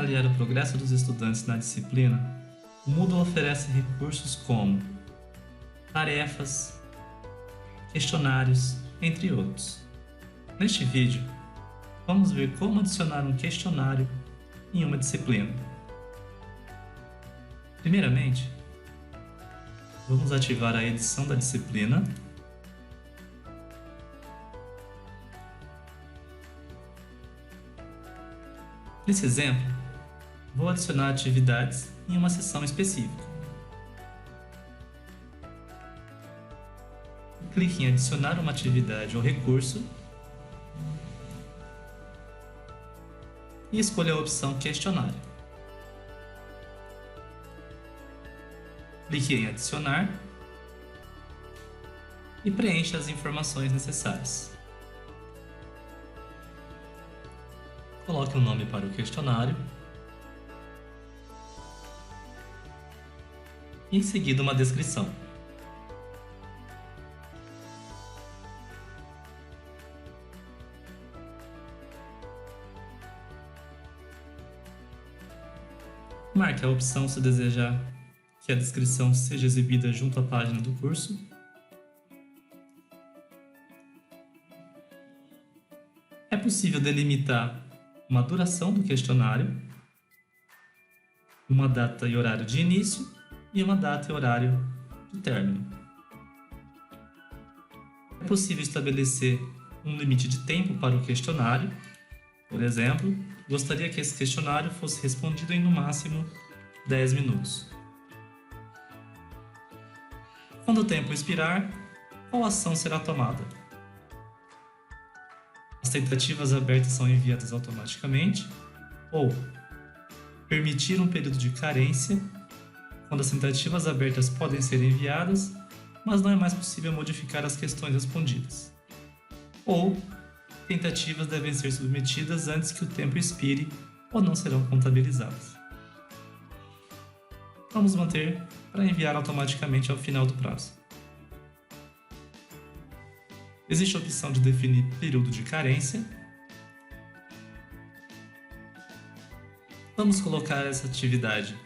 avaliar o progresso dos estudantes na disciplina, o Moodle oferece recursos como tarefas, questionários, entre outros. Neste vídeo, vamos ver como adicionar um questionário em uma disciplina. Primeiramente, vamos ativar a edição da disciplina. Nesse exemplo, vou adicionar atividades em uma seção específica. Clique em adicionar uma atividade ou recurso e escolha a opção questionário. Clique em adicionar e preencha as informações necessárias. Coloque um nome para o questionário e em seguida uma descrição. Marque a opção se desejar que a descrição seja exibida junto à página do curso. É possível delimitar uma duração do questionário, uma data e horário de início e uma data e horário de término. É possível estabelecer um limite de tempo para o questionário. Por exemplo, gostaria que esse questionário fosse respondido em no máximo 10 minutos. Quando o tempo expirar, qual ação será tomada? As tentativas abertas são enviadas automaticamente, ou permitir um período de carência, quando as tentativas abertas podem ser enviadas, mas não é mais possível modificar as questões respondidas. Ou tentativas devem ser submetidas antes que o tempo expire ou não serão contabilizadas. Vamos manter para enviar automaticamente ao final do prazo. Existe a opção de definir período de carência. Vamos colocar essa atividade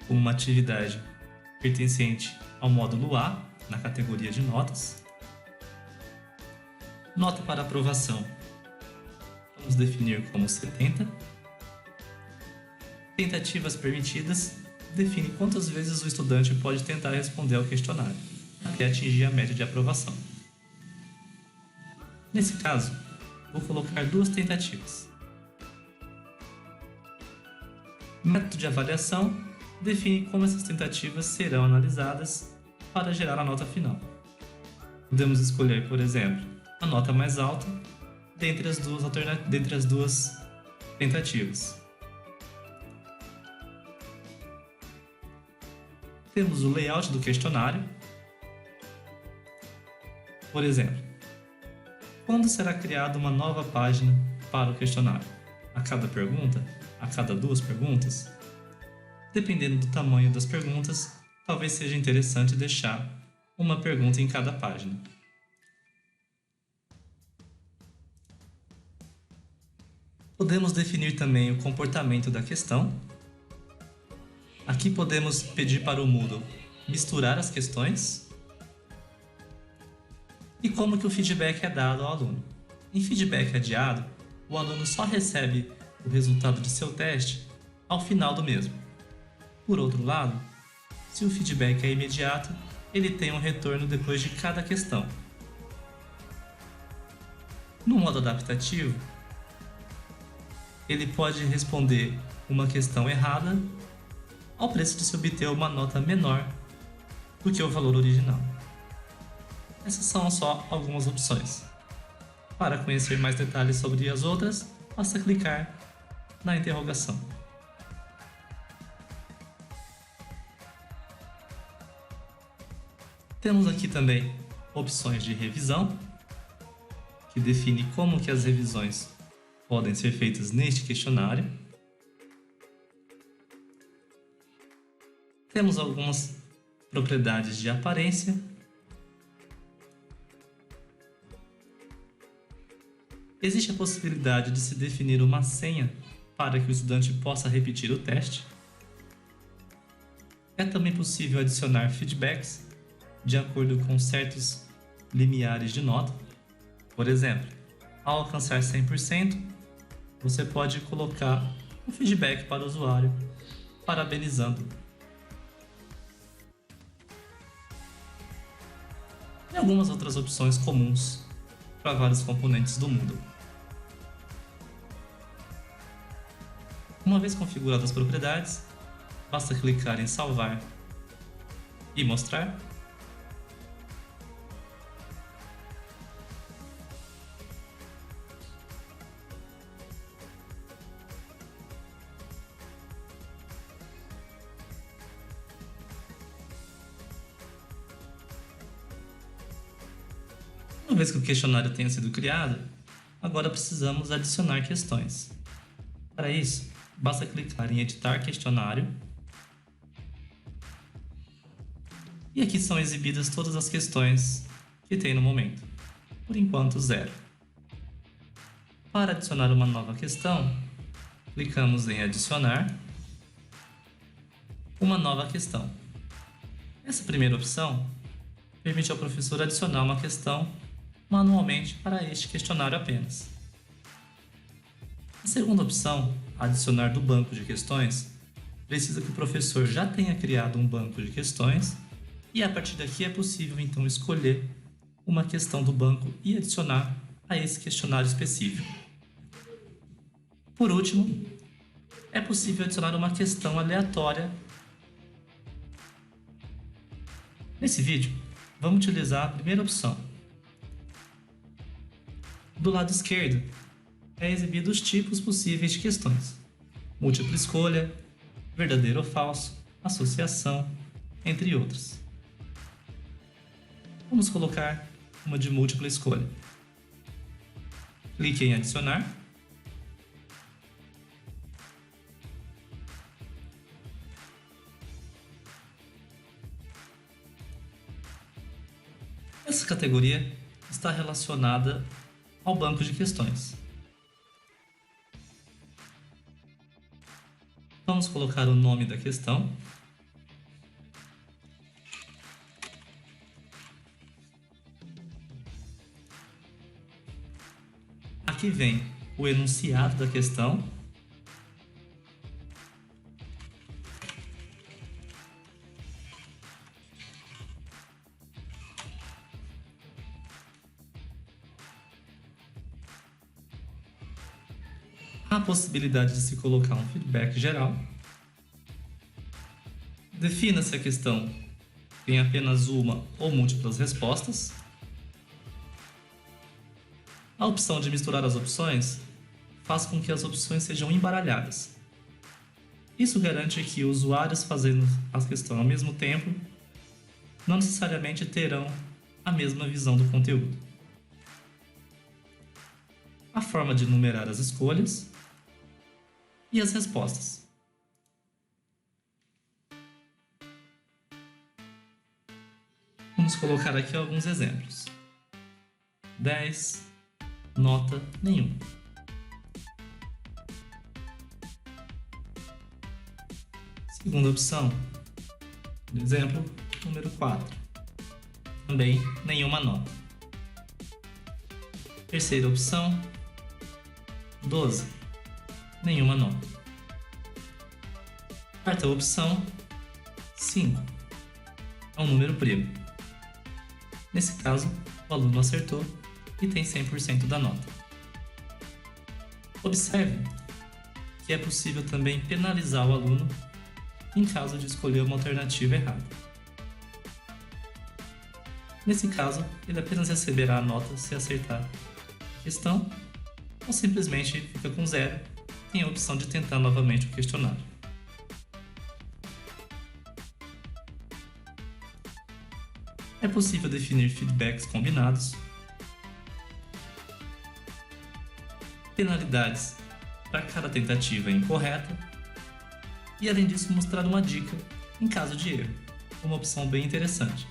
como uma atividade pertencente ao módulo A, na categoria de notas. Nota para aprovação. Vamos definir como 70. Tentativas permitidas. Define quantas vezes o estudante pode tentar responder ao questionário, até atingir a média de aprovação. Nesse caso, vou colocar 2 tentativas. Método de avaliação define como essas tentativas serão analisadas para gerar a nota final. Podemos escolher, por exemplo, a nota mais alta dentre as duas tentativas. Temos o layout do questionário. Por exemplo, quando será criada uma nova página para o questionário? A cada pergunta? A cada 2 perguntas? Dependendo do tamanho das perguntas, talvez seja interessante deixar uma pergunta em cada página. Podemos definir também o comportamento da questão. Aqui podemos pedir para o Moodle misturar as questões e como que o feedback é dado ao aluno. Em feedback adiado, o aluno só recebe o resultado de seu teste ao final do mesmo. Por outro lado, se o feedback é imediato, ele tem um retorno depois de cada questão. No modo adaptativo, ele pode responder uma questão errada ao preço de se obter uma nota menor do que o valor original. Essas são só algumas opções. Para conhecer mais detalhes sobre as outras, basta clicar na interrogação. Temos aqui também opções de revisão, que define como que as revisões podem ser feitas neste questionário. Temos algumas propriedades de aparência. Existe a possibilidade de se definir uma senha para que o estudante possa repetir o teste. É também possível adicionar feedbacks de acordo com certos limiares de nota. Por exemplo, ao alcançar 100%, você pode colocar um feedback para o usuário, parabenizando. E algumas outras opções comuns para vários componentes do Moodle. Uma vez configuradas as propriedades, basta clicar em salvar e mostrar. Uma vez que o questionário tenha sido criado, agora precisamos adicionar questões. Para isso, basta clicar em editar questionário. E aqui são exibidas todas as questões que tem no momento. Por enquanto, 0. Para adicionar uma nova questão, clicamos em adicionar uma nova questão. Essa primeira opção permite ao professor adicionar uma questão manualmente para este questionário apenas. A segunda opção, adicionar do banco de questões, precisa que o professor já tenha criado um banco de questões e a partir daqui é possível então escolher uma questão do banco e adicionar a esse questionário específico. Por último, é possível adicionar uma questão aleatória. Nesse vídeo, vamos utilizar a primeira opção. Do lado esquerdo, é exibido os tipos possíveis de questões: múltipla escolha, verdadeiro ou falso, associação, entre outros. Vamos colocar uma de múltipla escolha. Clique em adicionar. Essa categoria está relacionada ao banco de questões. Vamos colocar o nome da questão. Aqui vem o enunciado da questão. A possibilidade de se colocar um feedback geral. Defina se a questão tem apenas uma ou múltiplas respostas. A opção de misturar as opções faz com que as opções sejam embaralhadas. Isso garante que usuários fazendo a questão ao mesmo tempo não necessariamente terão a mesma visão do conteúdo. A forma de numerar as escolhas e as respostas. Vamos colocar aqui alguns exemplos. 10, nota nenhum. Segunda opção, por exemplo, número 4. Também nenhuma nota. Terceira opção, 12. Nenhuma nota. Quarta opção, 5. É um número primo. Nesse caso, o aluno acertou e tem 100% da nota. Observe que é possível também penalizar o aluno em caso de escolher uma alternativa errada. Nesse caso, ele apenas receberá a nota se acertar a questão ou simplesmente fica com 0 e tem a opção de tentar novamente o questionário. É possível definir feedbacks combinados, penalidades para cada tentativa incorreta e, além disso, mostrar uma dica em caso de erro, uma opção bem interessante.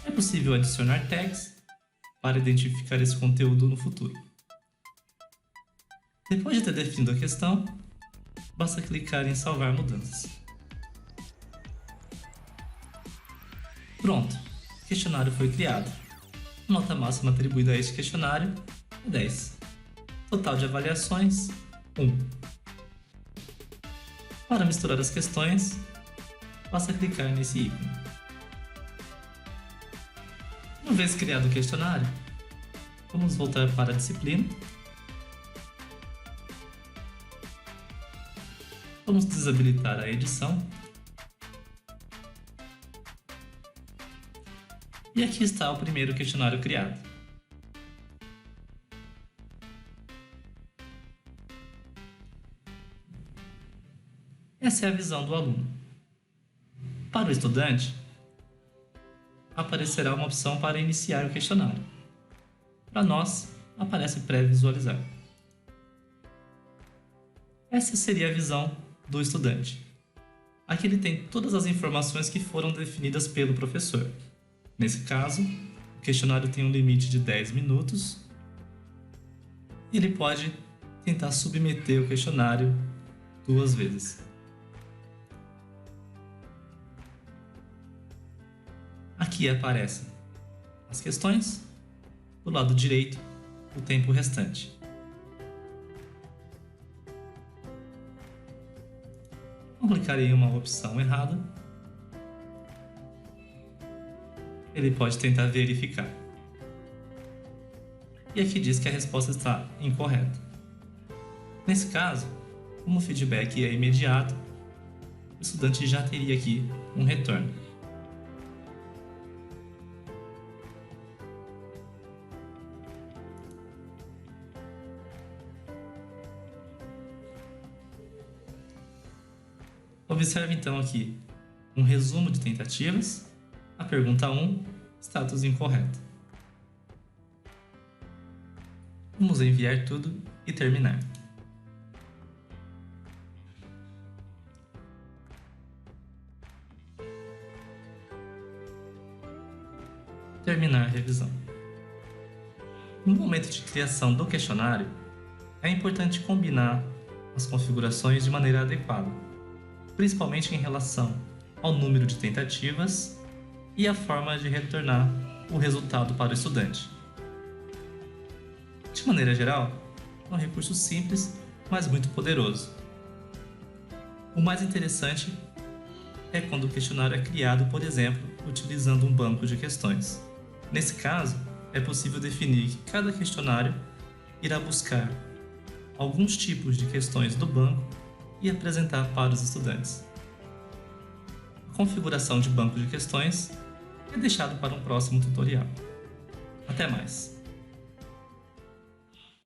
É possível adicionar tags para identificar esse conteúdo no futuro. Depois de ter definido a questão, basta clicar em salvar mudanças. Pronto, o questionário foi criado. A nota máxima atribuída a este questionário é 10. Total de avaliações, 1. Para misturar as questões, basta clicar nesse ícone. Uma vez criado o questionário, vamos voltar para a disciplina. Vamos desabilitar a edição. E aqui está o primeiro questionário criado. Essa é a visão do aluno. Para o estudante, aparecerá uma opção para iniciar o questionário. Para nós, aparece pré-visualizar. Essa seria a visão do estudante. Aqui ele tem todas as informações que foram definidas pelo professor. Nesse caso, o questionário tem um limite de 10 minutos e ele pode tentar submeter o questionário 2 vezes. Aqui aparecem as questões, do lado direito, o tempo restante. Vou clicar em uma opção errada. Ele pode tentar verificar. E aqui diz que a resposta está incorreta. Nesse caso, como o feedback é imediato, o estudante já teria aqui um retorno. Observe então aqui um resumo de tentativas, a pergunta 1, status incorreto. Vamos enviar tudo e terminar. Terminar a revisão. No momento de criação do questionário, é importante combinar as configurações de maneira adequada, principalmente em relação ao número de tentativas e a forma de retornar o resultado para o estudante. De maneira geral, é um recurso simples, mas muito poderoso. O mais interessante é quando o questionário é criado, por exemplo, utilizando um banco de questões. Nesse caso, é possível definir que cada questionário irá buscar alguns tipos de questões do banco e apresentar para os estudantes. A configuração de banco de questões é deixado para um próximo tutorial. Até mais!